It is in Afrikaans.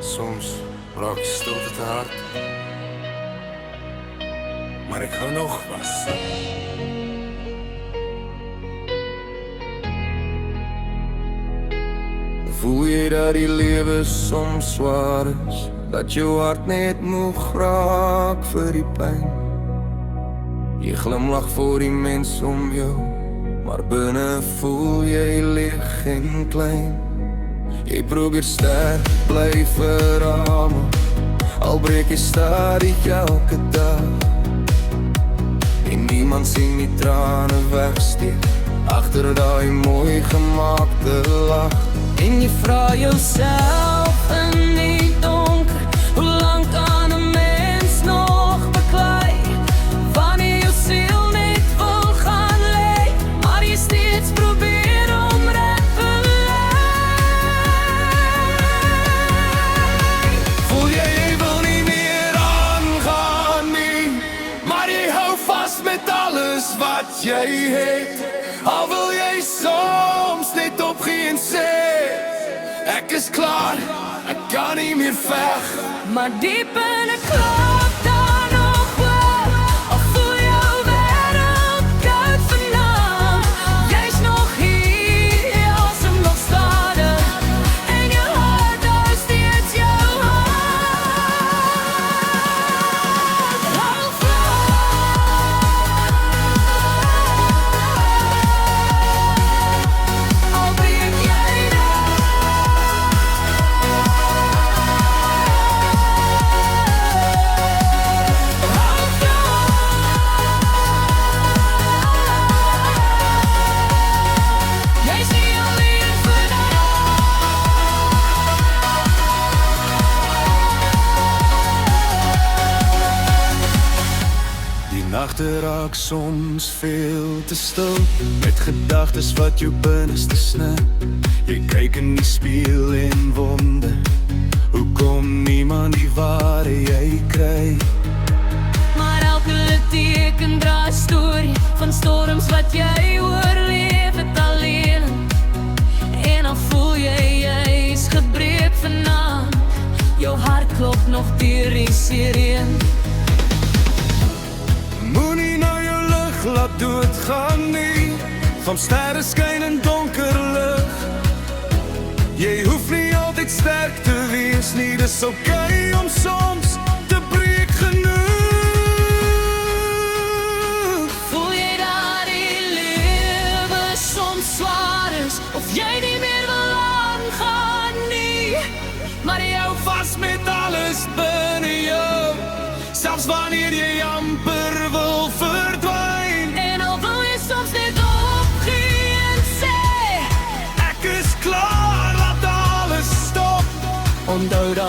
Soms raak je stilte te hard, maar ik hou nog vast. Voel je dat die leven soms zwaar is, dat jou hart net moeg raak vir die pijn. Je glimlach voor die mens om jou, maar binnen voel jy leeg en klein. Jy probeer sterk bly vir almal, al breek jy stadig elke dag. En niemand sien die trane wegsteek agter daai mooi gemaakte lach. En jy vra jouself in die donker, hoe lang kan 'n mens nog beklei? Wanneer jou siel net wil gaan lê, maar jy steeds probeer om reg te lê. Voel jy wil nie meer aangaan nie, maar jy hou vast met alles wat jy het. Al wil jy soms net opgee en sê, ek is klaar, ek kan nie meer veg. Maar diep in 'n klop daar nog hoop, al voel jou wêreld koud vanaand. Jy's nog hier, jy asem nog stadig, en jou hart hou steeds jou hand. Hou vast, al breek jy nachten raak soms veel te stil, met gedagtes wat jou binneste snap. Jy kyk in die spieël en wonder, hoekom niemand die ware jy kry. Maar elke litteken dra 'n storie van storms wat jy oorleef het alleen. En al voel jy jy's gebreek vanaand, jou hart klop nog deur die sirene. Moenie nou jou lig laat doodgaan nie, soms sterre skyn in donker lig. Jy hoef nie altyd sterk te wees nie, dis oké om soms te breek genoeg. Voel jy dat die lewe soms swaar is, of jy nie meer wil aangaan nie, maar jy hou vast met alles binne jou, selfs wanneer jy amper wil verdwyn. En al wil jy soms net opgee en sê, ek is klaar, laat alles stop. Onthou dat